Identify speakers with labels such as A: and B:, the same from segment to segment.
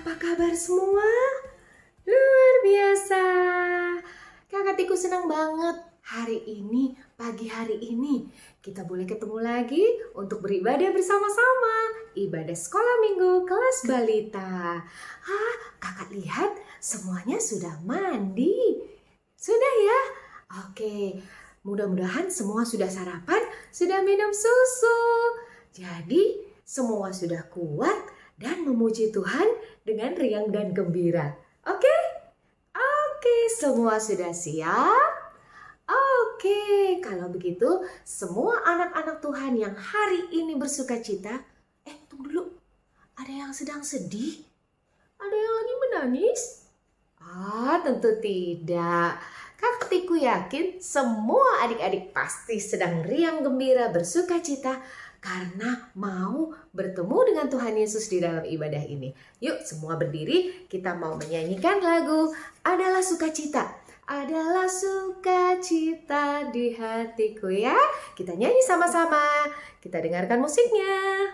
A: Apa kabar semua? Luar biasa. Kakak Tiku senang banget pagi hari ini kita boleh ketemu lagi untuk beribadah bersama-sama. Ibadah sekolah minggu kelas balita. Kakak lihat semuanya sudah mandi. Sudah ya? Oke, mudah-mudahan semua sudah sarapan, sudah minum susu. Jadi semua sudah kuat dan memuji Tuhan dengan riang dan gembira. Oke? Oke, semua sudah siap? Oke, kalau begitu semua anak-anak Tuhan yang hari ini bersukacita. Tunggu dulu. Ada yang sedang sedih? Ada yang lagi menangis? Tentu tidak. Kakak Tiku yakin semua adik-adik pasti sedang riang gembira bersukacita karena mau bertemu dengan Tuhan Yesus di dalam ibadah ini. Yuk semua berdiri, kita mau menyanyikan lagu Adalah Sukacita. Adalah sukacita di hatiku ya. Kita nyanyi sama-sama. Kita dengarkan musiknya.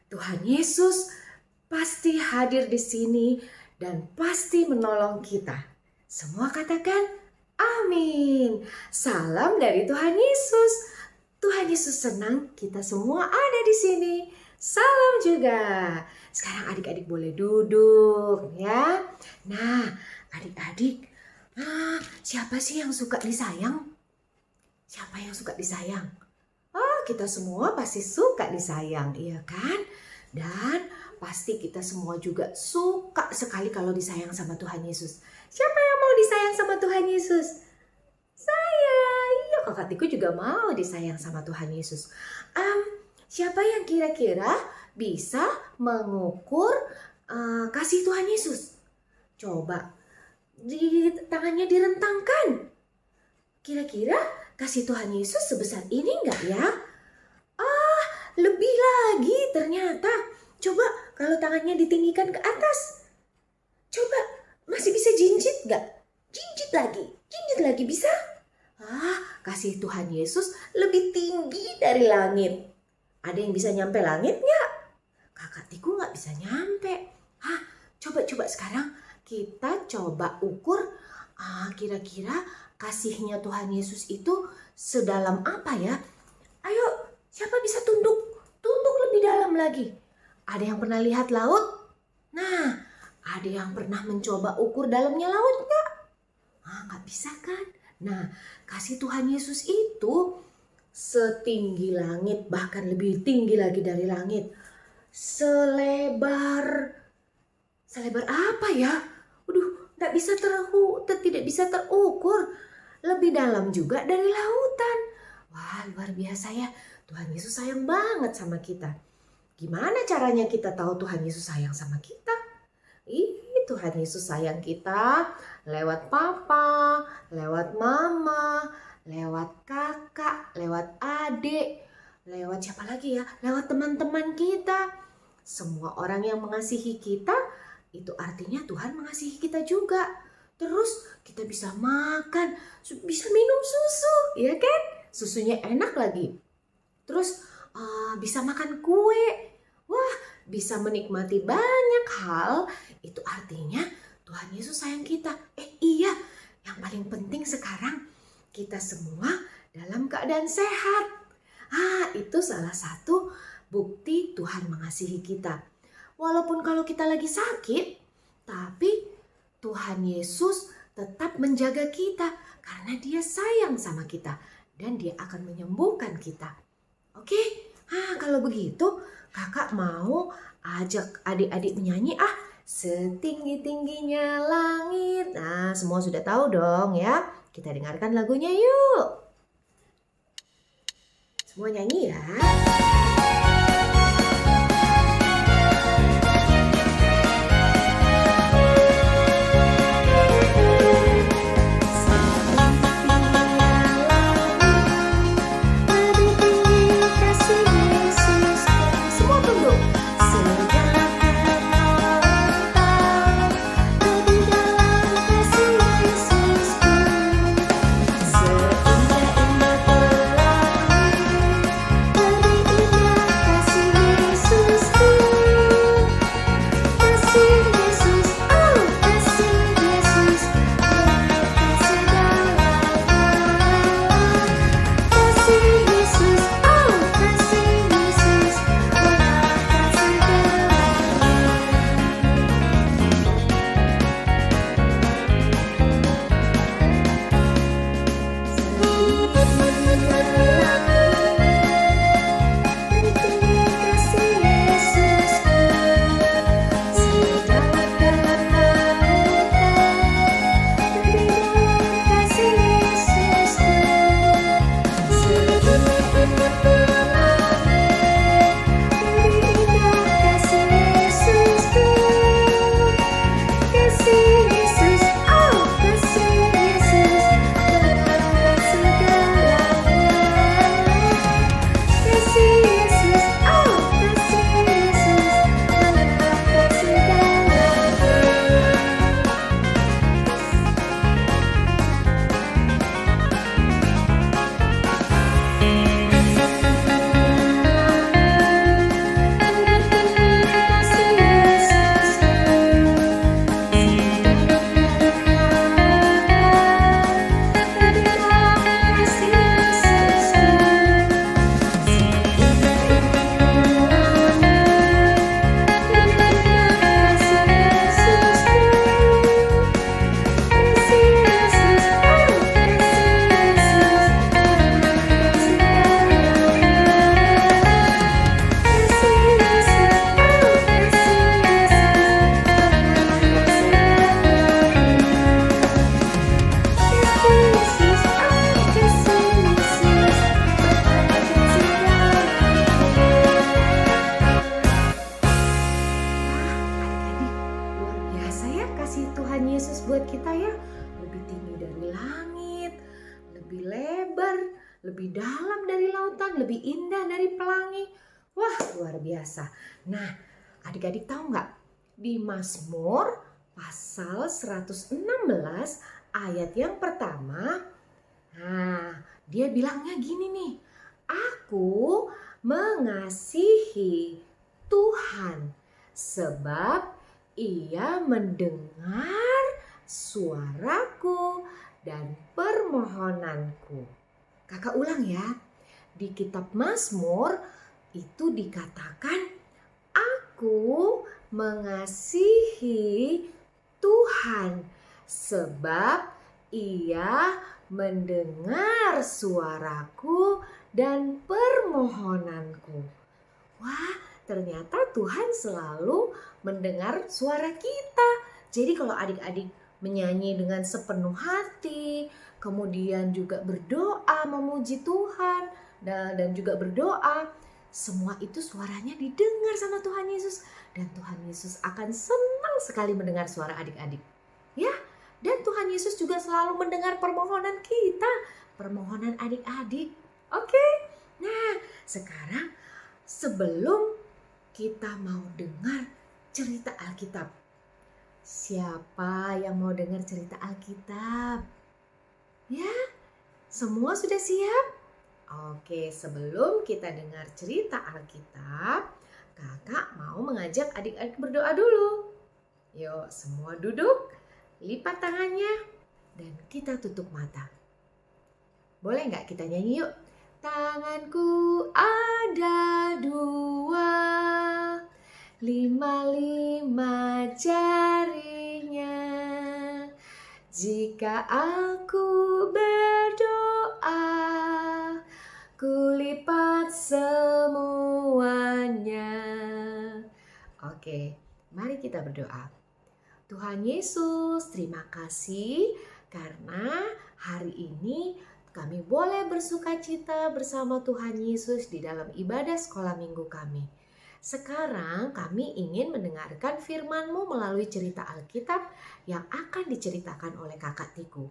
A: Tuhan Yesus pasti hadir di sini dan pasti menolong kita. Semua katakan amin. Salam dari Tuhan Yesus. Tuhan Yesus senang kita semua ada di sini. Salam juga. Sekarang adik-adik boleh duduk ya. Nah, adik-adik, siapa sih yang suka disayang? Siapa yang suka disayang? Kita semua pasti suka disayang, iya kan? Dan pasti kita semua juga suka sekali kalau disayang sama Tuhan Yesus. Siapa yang mau disayang sama Tuhan Yesus? Saya. Iya, Kakak Tiku juga mau disayang sama Tuhan Yesus. Siapa yang kira-kira bisa mengukur kasih Tuhan Yesus? Coba tangannya direntangkan. Kira-kira kasih Tuhan Yesus sebesar ini enggak ya? Lebih lagi ternyata. Coba kalau tangannya ditinggikan ke atas. Coba masih bisa jinjit enggak? Jinjit lagi bisa? Kasih Tuhan Yesus lebih tinggi dari langit. Ada yang bisa nyampe langit enggak? Kakak Tiku enggak bisa nyampe. Coba sekarang kita coba ukur kira-kira kasihnya Tuhan Yesus itu sedalam apa ya? Ayo, siapa bisa tunduk lebih dalam lagi? Ada yang pernah lihat laut? Nah, ada yang pernah mencoba ukur dalamnya laut enggak? Enggak bisa kan? Nah, kasih Tuhan Yesus itu setinggi langit, bahkan lebih tinggi lagi dari langit. Selebar apa ya? Tidak bisa terukur. Lebih dalam juga dari lautan. Wah, luar biasa ya. Tuhan Yesus sayang banget sama kita. Gimana caranya kita tahu Tuhan Yesus sayang sama kita? Tuhan Yesus sayang kita lewat papa, lewat mama, lewat kakak, lewat adik, lewat siapa lagi ya? Lewat teman-teman kita. Semua orang yang mengasihi kita, itu artinya Tuhan mengasihi kita juga. Terus kita bisa makan, bisa minum susu, ya kan? Susunya enak lagi. Terus bisa makan kue. Wah, bisa menikmati banyak hal. Itu artinya Tuhan Yesus sayang kita. Iya, yang paling penting sekarang kita semua dalam keadaan sehat. Itu salah satu bukti Tuhan mengasihi kita. Walaupun kalau kita lagi sakit, tapi Tuhan Yesus tetap menjaga kita karena Dia sayang sama kita dan Dia akan menyembuhkan kita. Oke? Kalau begitu, kakak mau ajak adik-adik menyanyi setinggi-tingginya langit. Nah, semua sudah tahu dong ya. Kita dengarkan lagunya yuk. Semua nyanyi ya. lebih dalam dari lautan, lebih indah dari pelangi. Wah, luar biasa. Nah, adik-adik tahu nggak? Di Mazmur pasal 116 ayat yang pertama, dia bilangnya gini nih, aku mengasihi Tuhan sebab Ia mendengar suaraku dan permohonanku. Kakak ulang ya, di kitab Mazmur itu dikatakan, aku mengasihi Tuhan sebab Ia mendengar suaraku dan permohonanku. Wah, ternyata Tuhan selalu mendengar suara kita. Jadi kalau adik-adik menyanyi dengan sepenuh hati, kemudian juga berdoa memuji Tuhan dan juga berdoa, semua itu suaranya didengar sama Tuhan Yesus. Dan Tuhan Yesus akan senang sekali mendengar suara adik-adik. Ya, dan Tuhan Yesus juga selalu mendengar permohonan kita, permohonan adik-adik. Oke, nah sekarang sebelum kita mau dengar cerita Alkitab, siapa yang mau dengar cerita Alkitab? Ya, semua sudah siap? Oke, sebelum kita dengar cerita Alkitab, kakak mau mengajak adik-adik berdoa dulu. Yuk, semua duduk, lipat tangannya, dan kita tutup mata. Boleh nggak kita nyanyi yuk? Tanganku ada dua, 5 jarinya. Jika aku berdoa, kulipat semuanya. Oke, mari kita berdoa. Tuhan Yesus, terima kasih karena hari ini kami boleh bersukacita bersama Tuhan Yesus di dalam ibadah sekolah minggu kami. Sekarang kami ingin mendengarkan firman-Mu melalui cerita Alkitab yang akan diceritakan oleh Kakak Tiku.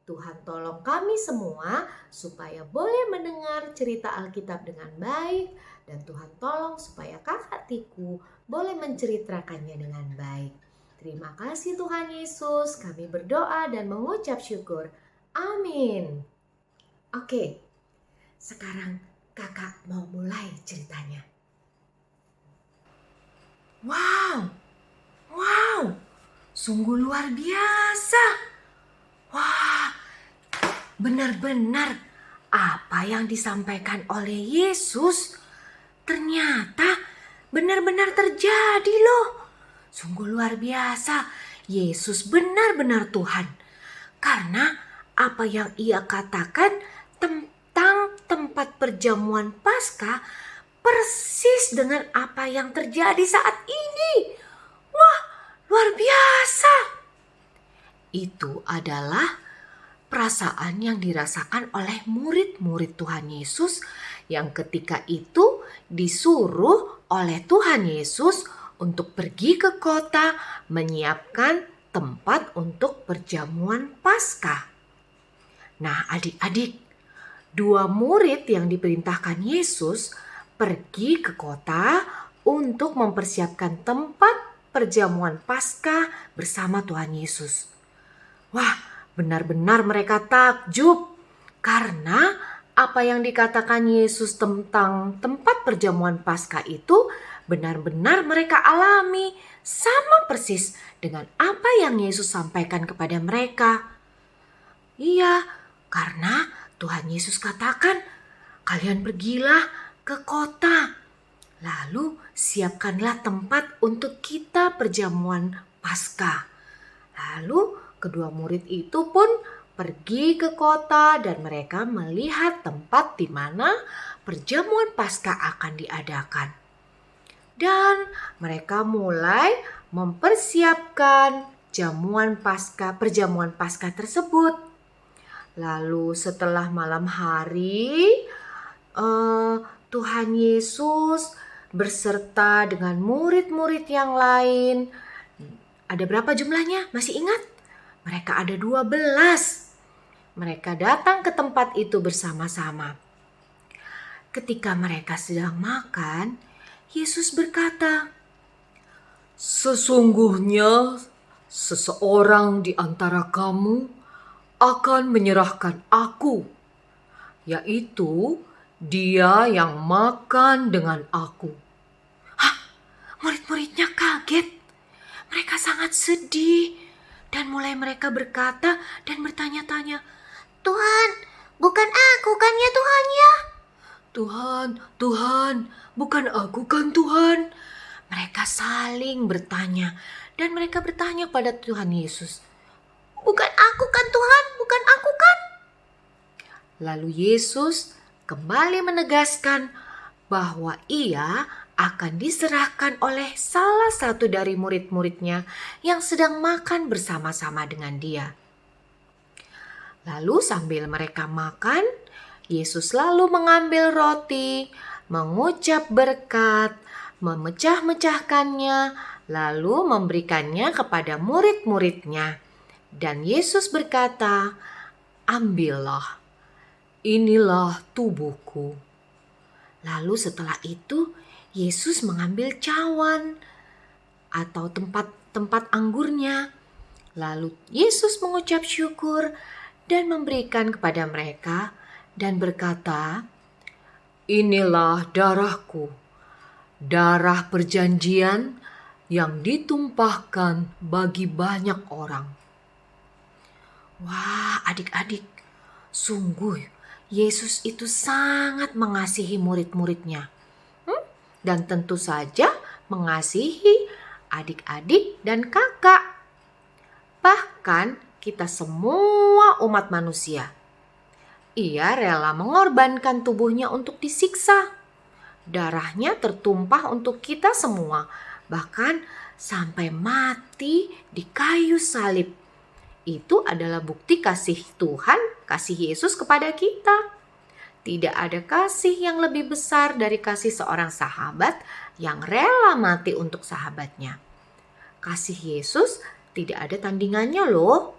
A: Tuhan tolong kami semua supaya boleh mendengar cerita Alkitab dengan baik. Dan Tuhan tolong supaya Kakak Tiku boleh menceritakannya dengan baik. Terima kasih Tuhan Yesus, kami berdoa dan mengucap syukur. Amin. Oke, sekarang kakak mau mulai ceritanya. Wow, sungguh luar biasa. Wah, benar-benar apa yang disampaikan oleh Yesus ternyata benar-benar terjadi loh. Sungguh luar biasa, Yesus benar-benar Tuhan. Karena apa yang ia katakan tentang tempat perjamuan Paskah persis dengan apa yang terjadi saat ini. Wah, luar biasa. Itu adalah perasaan yang dirasakan oleh murid-murid Tuhan Yesus yang ketika itu disuruh oleh Tuhan Yesus untuk pergi ke kota menyiapkan tempat untuk perjamuan Paskah. Nah, adik-adik, 2 murid yang diperintahkan Yesus pergi ke kota untuk mempersiapkan tempat perjamuan Paskah bersama Tuhan Yesus. Wah, benar-benar mereka takjub karena apa yang dikatakan Yesus tentang tempat perjamuan Paskah itu benar-benar mereka alami sama persis dengan apa yang Yesus sampaikan kepada mereka. Iya, karena Tuhan Yesus katakan, kalian pergilah ke kota, lalu siapkanlah tempat untuk kita perjamuan Paskah. Lalu kedua murid itu pun pergi ke kota dan mereka melihat tempat di mana perjamuan Paskah akan diadakan. Dan mereka mulai mempersiapkan perjamuan Paskah tersebut. Lalu setelah malam hari, Tuhan Yesus berserta dengan murid-murid yang lain. Ada berapa jumlahnya? Masih ingat? Mereka ada 12. Mereka datang ke tempat itu bersama-sama. Ketika mereka sedang makan, Yesus berkata, "Sesungguhnya seseorang di antara kamu akan menyerahkan aku, yaitu dia yang makan dengan aku." Hah, murid-muridnya kaget. Mereka sangat sedih dan mulai mereka berkata dan bertanya-tanya, "Tuhan, bukan aku kan ya Tuhan ya?" Tuhan, bukan aku kan Tuhan?" Mereka saling bertanya dan mereka bertanya pada Tuhan Yesus, "Bukan aku kan Tuhan? Bukan aku kan?" Lalu Yesus kembali menegaskan bahwa ia akan diserahkan oleh salah satu dari murid-muridnya yang sedang makan bersama-sama dengan dia. Lalu sambil mereka makan, Yesus lalu mengambil roti, mengucap berkat, memecah-mecahkannya, lalu memberikannya kepada murid-muridnya. Dan Yesus berkata, "Ambillah, inilah tubuhku." Lalu setelah itu Yesus mengambil cawan atau tempat anggurnya. Lalu Yesus mengucap syukur dan memberikan kepada mereka dan berkata, "Inilah darahku, darah perjanjian yang ditumpahkan bagi banyak orang." Wah, adik-adik, sungguh Yesus itu sangat mengasihi murid-muridnya. Dan tentu saja mengasihi adik-adik dan kakak. Bahkan kita semua umat manusia. Ia rela mengorbankan tubuhnya untuk disiksa. Darahnya tertumpah untuk kita semua, bahkan sampai mati di kayu salib. Itu adalah bukti kasih Tuhan, kasih Yesus kepada kita. Tidak ada kasih yang lebih besar dari kasih seorang sahabat yang rela mati untuk sahabatnya. Kasih Yesus tidak ada tandingannya loh.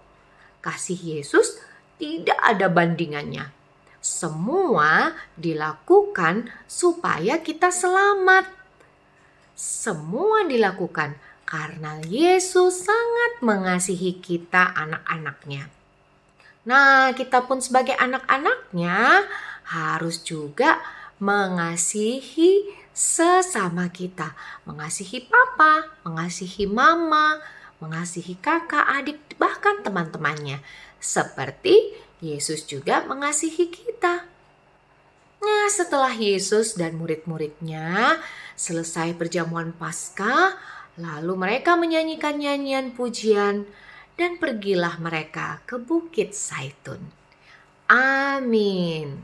A: Kasih Yesus tidak ada bandingannya. Semua dilakukan supaya kita selamat. Semua dilakukan karena Yesus sangat mengasihi kita anak-anaknya. Nah, kita pun sebagai anak-anaknya harus juga mengasihi sesama kita. Mengasihi papa, mengasihi mama, mengasihi kakak, adik, bahkan teman-temannya. Seperti Yesus juga mengasihi kita. Nah, setelah Yesus dan murid-muridnya selesai perjamuan Paskah, lalu mereka menyanyikan nyanyian pujian dan pergilah mereka ke Bukit Zaitun. Amin.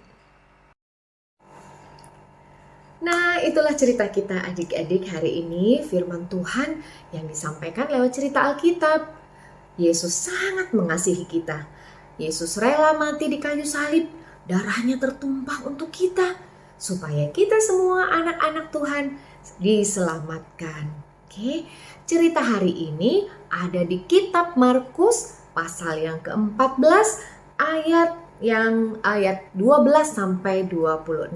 A: Nah, itulah cerita kita adik-adik hari ini, firman Tuhan yang disampaikan lewat cerita Alkitab. Yesus sangat mengasihi kita. Yesus rela mati di kayu salib, darahnya tertumpah untuk kita, supaya kita semua anak-anak Tuhan diselamatkan. Oke, cerita hari ini ada di kitab Markus pasal yang ke-14 ayat 12 sampai 26.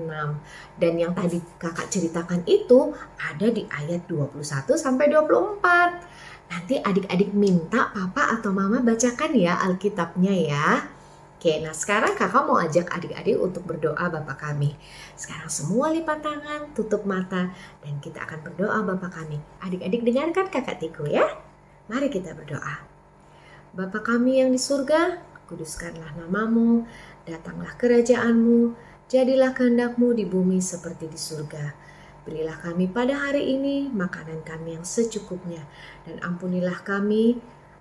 A: Dan yang tadi kakak ceritakan itu ada di ayat 21 sampai 24. Nanti adik-adik minta papa atau mama bacakan ya Alkitabnya ya. Oke, nah sekarang kakak mau ajak adik-adik untuk berdoa Bapa kami. Sekarang semua lipat tangan, tutup mata, dan kita akan berdoa Bapa kami. Adik-adik dengarkan kakak Tiku ya. Mari kita berdoa. Bapa kami yang di surga, kuduskanlah namamu, datanglah kerajaanmu, jadilah kehendak-Mu di bumi seperti di surga. Berilah kami pada hari ini makanan kami yang secukupnya, dan ampunilah kami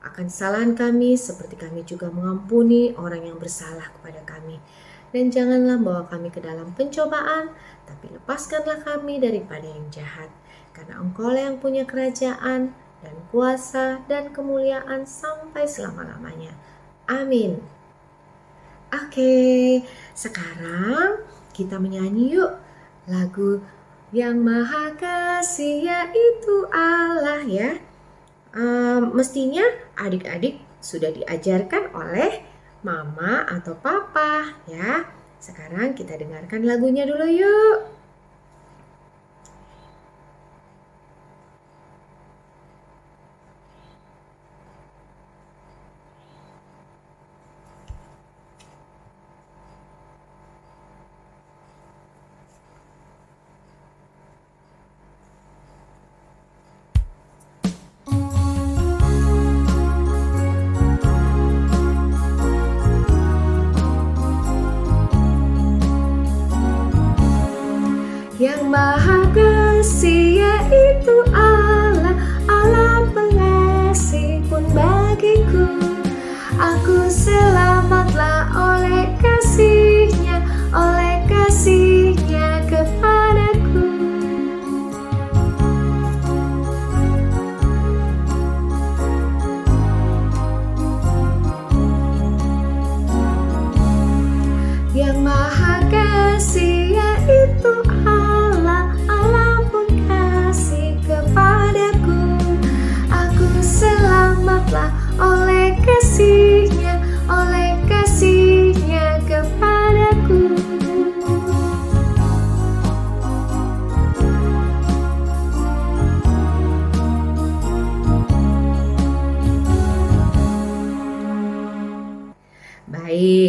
A: akan kesalahan kami seperti kami juga mengampuni orang yang bersalah kepada kami. Dan janganlah bawa kami ke dalam pencobaan, tapi lepaskanlah kami daripada yang jahat. Karena Engkau-lah yang punya kerajaan dan kuasa dan kemuliaan sampai selama-lamanya. Amin. Oke, sekarang kita menyanyi yuk lagu Yang Maha Kasih yaitu Allah ya. Mestinya adik-adik sudah diajarkan oleh mama atau papa ya. Sekarang kita dengarkan lagunya dulu yuk.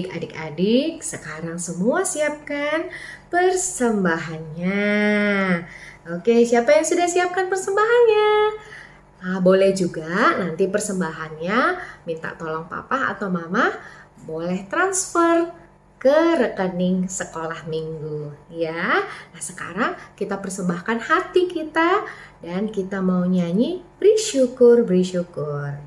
A: Adik-adik sekarang semua siapkan persembahannya. Oke, siapa yang sudah siapkan persembahannya? Nah, boleh juga nanti persembahannya minta tolong papa atau mama boleh transfer ke rekening sekolah minggu ya. Nah, sekarang kita persembahkan hati kita dan kita mau nyanyi bersyukur, bersyukur.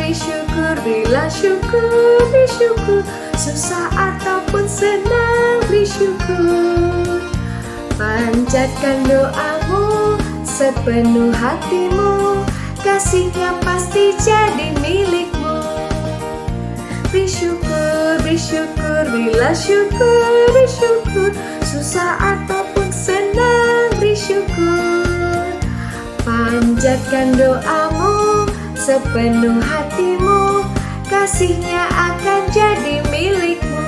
A: Bersyukur, bila syukur, bersyukur, susah ataupun senang, bersyukur. Panjatkan doamu sepenuh hatimu, kasihnya pasti jadi milikmu. Bersyukur, bersyukur, bila syukur, bersyukur, susah ataupun senang, bersyukur. Panjatkan doamu sepenuh hatimu, kasihnya akan jadi milikmu.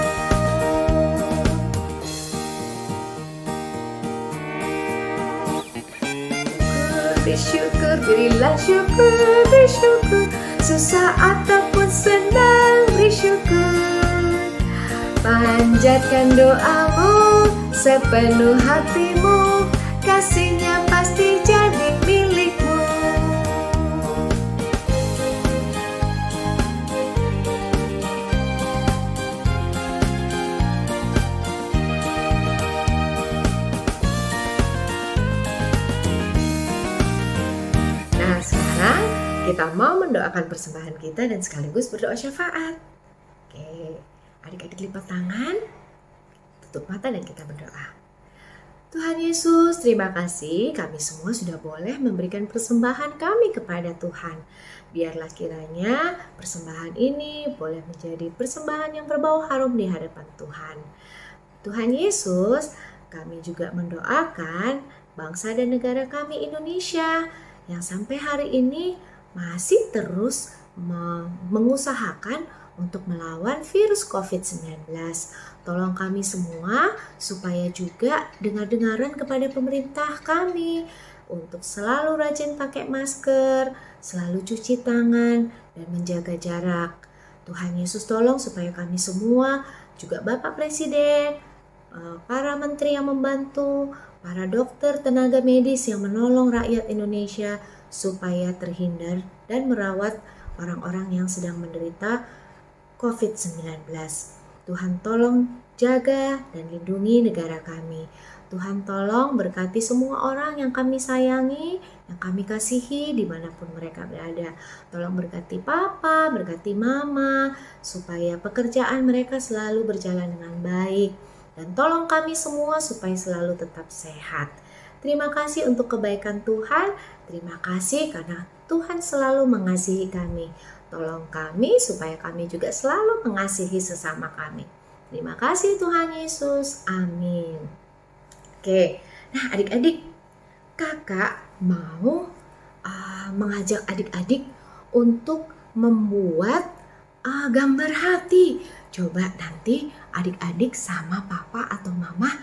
A: Bersyukur, berilah syukur, bersyukur, susah ataupun senang, bersyukur. Panjatkan doamu sepenuh hatimu, kasihnya pasti jadi milikmu. Sekarang kita mau mendoakan persembahan kita dan sekaligus berdoa syafaat. Oke, adik-adik lipat tangan, tutup mata dan kita berdoa. Tuhan Yesus, terima kasih kami semua sudah boleh memberikan persembahan kami kepada Tuhan. Biarlah kiranya persembahan ini boleh menjadi persembahan yang berbau harum di hadapan Tuhan. Tuhan Yesus, kami juga mendoakan bangsa dan negara kami Indonesia yang sampai hari ini masih terus mengusahakan untuk melawan virus COVID-19. Tolong kami semua supaya juga dengar-dengaran kepada pemerintah kami untuk selalu rajin pakai masker, selalu cuci tangan, dan menjaga jarak. Tuhan Yesus tolong supaya kami semua, juga Bapak Presiden, para menteri yang membantu, para dokter, tenaga medis yang menolong rakyat Indonesia supaya terhindar dan merawat orang-orang yang sedang menderita COVID-19. Tuhan tolong jaga dan lindungi negara kami. Tuhan tolong berkati semua orang yang kami sayangi, yang kami kasihi dimanapun mereka berada. Tolong berkati Papa, berkati Mama, supaya pekerjaan mereka selalu berjalan dengan baik. Dan tolong kami semua supaya selalu tetap sehat. Terima kasih untuk kebaikan Tuhan. Terima kasih karena Tuhan selalu mengasihi kami. Tolong kami supaya kami juga selalu mengasihi sesama kami. Terima kasih Tuhan Yesus. Amin. Oke, nah adik-adik, kakak mau mengajak adik-adik untuk membuat gambar hati. Coba nanti adik-adik sama papa atau mama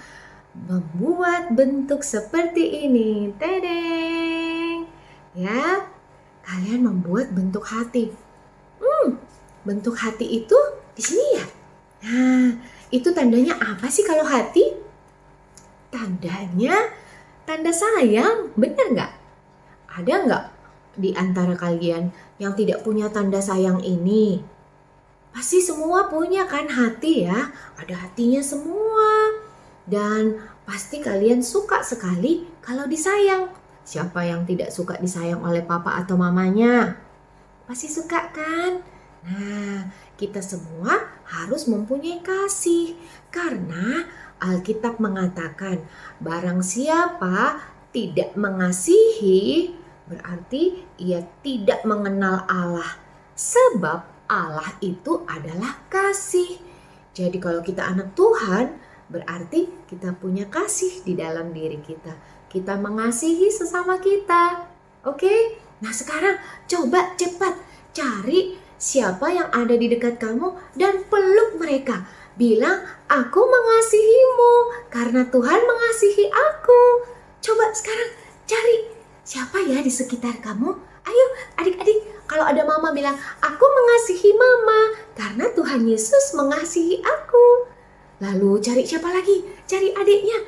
A: membuat bentuk seperti ini. Tedeng. Ya, kalian membuat bentuk hati. Bentuk hati itu di sini ya. Nah, itu tandanya apa sih kalau hati? Tandanya tanda sayang, benar nggak? Ada nggak di antara kalian yang tidak punya tanda sayang ini? Pasti semua punya kan hati ya, ada hatinya semua. Dan pasti kalian suka sekali kalau disayang. Siapa yang tidak suka disayang oleh papa atau mamanya? Pasti suka kan? Nah, kita semua harus mempunyai kasih. Karena Alkitab mengatakan, barang siapa tidak mengasihi, berarti ia tidak mengenal Allah. Sebab Allah itu adalah kasih. Jadi kalau kita anak Tuhan, berarti kita punya kasih di dalam diri kita. Kita mengasihi sesama kita. Oke? Nah sekarang coba cepat cari siapa yang ada di dekat kamu dan peluk mereka. Bilang, aku mengasihimu karena Tuhan mengasihi aku. Coba sekarang cari siapa ya di sekitar kamu. Ayo adik-adik, kalau ada mama bilang, aku mengasihi mama karena Tuhan Yesus mengasihi aku. Lalu cari siapa lagi? Cari adiknya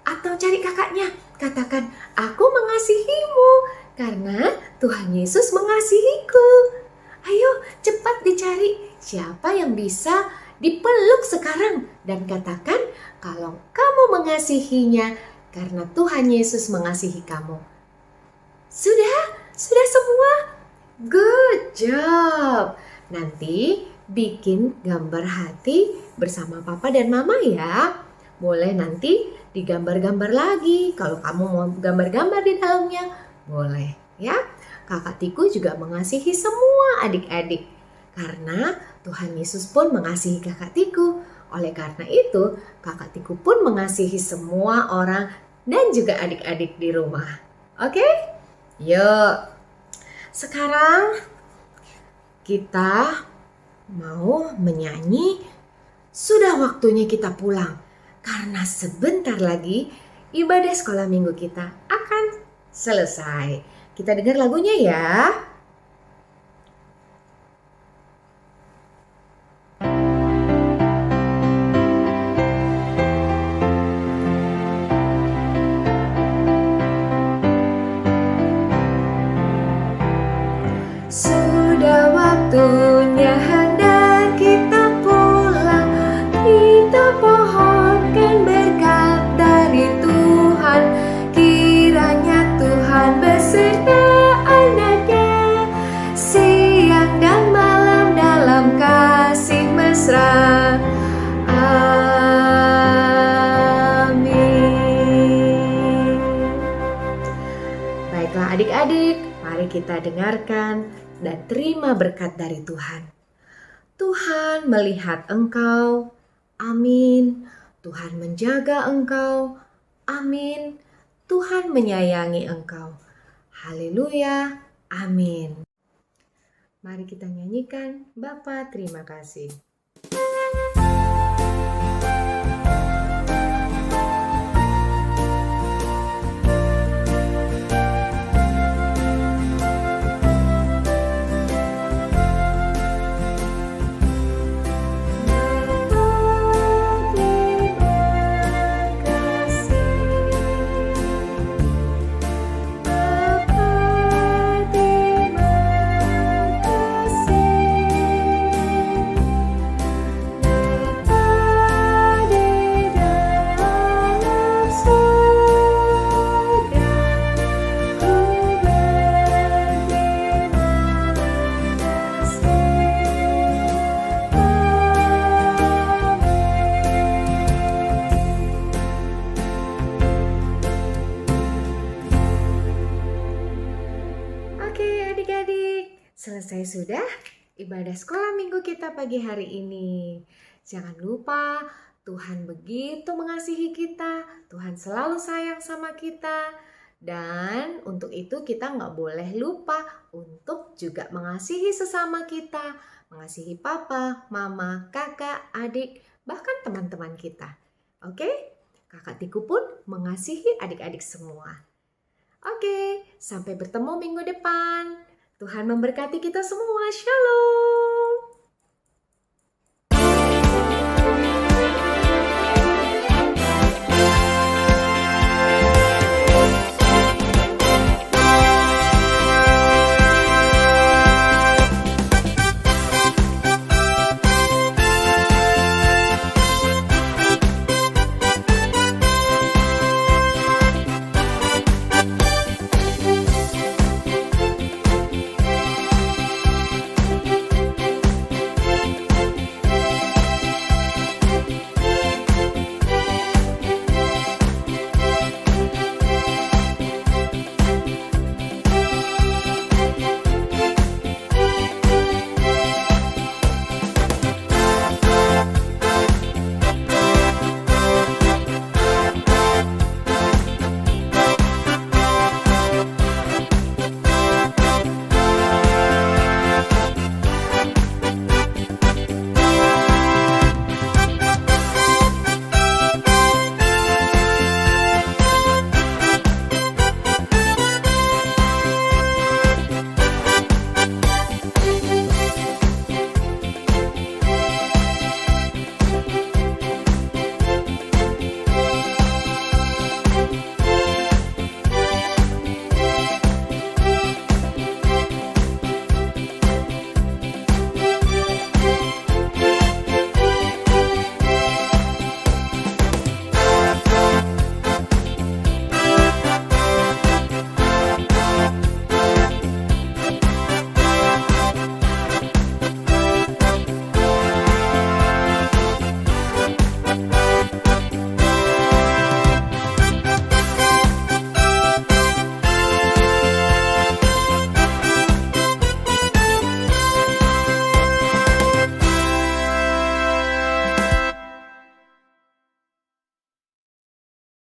A: atau cari kakaknya. Katakan, aku mengasihimu karena Tuhan Yesus mengasihiku. Ayo cepat dicari siapa yang bisa dipeluk sekarang. Dan katakan kalau kamu mengasihinya karena Tuhan Yesus mengasihi kamu. Sudah semua? Good job. Nanti bikin gambar hati bersama papa dan mama ya. Boleh nanti digambar-gambar lagi. Kalau kamu mau gambar-gambar di dalamnya, boleh ya. Kakak Tiku juga mengasihi semua adik-adik. Karena Tuhan Yesus pun mengasihi Kakak Tiku. Oleh karena itu, Kakak Tiku pun mengasihi semua orang dan juga adik-adik di rumah. Oke? Yuk. Sekarang kita mau menyanyi Sudah Waktunya Kita Pulang. Karena sebentar lagi ibadah sekolah minggu kita akan selesai. Kita dengar lagunya ya. Sudah waktunya hendak kita pulang. Kita pohonkan berkat dari Tuhan. Kiranya Tuhan beserta anaknya siang dan malam dalam kasih mesra. Amin. Baiklah adik-adik, mari kita dengarkan dan terima berkat dari Tuhan. Tuhan melihat engkau, amin. Tuhan menjaga engkau, amin. Tuhan menyayangi engkau, haleluya, amin. Mari kita nyanyikan, Bapa terima kasih. Selesai sudah ibadah sekolah minggu kita pagi hari ini. Jangan lupa Tuhan begitu mengasihi kita, Tuhan selalu sayang sama kita. Dan untuk itu kita nggak boleh lupa untuk juga mengasihi sesama kita. Mengasihi papa, mama, kakak, adik, bahkan teman-teman kita. Oke? Kakak Tiku pun mengasihi adik-adik semua. Oke, sampai bertemu minggu depan. Tuhan memberkati kita semua. Shalom.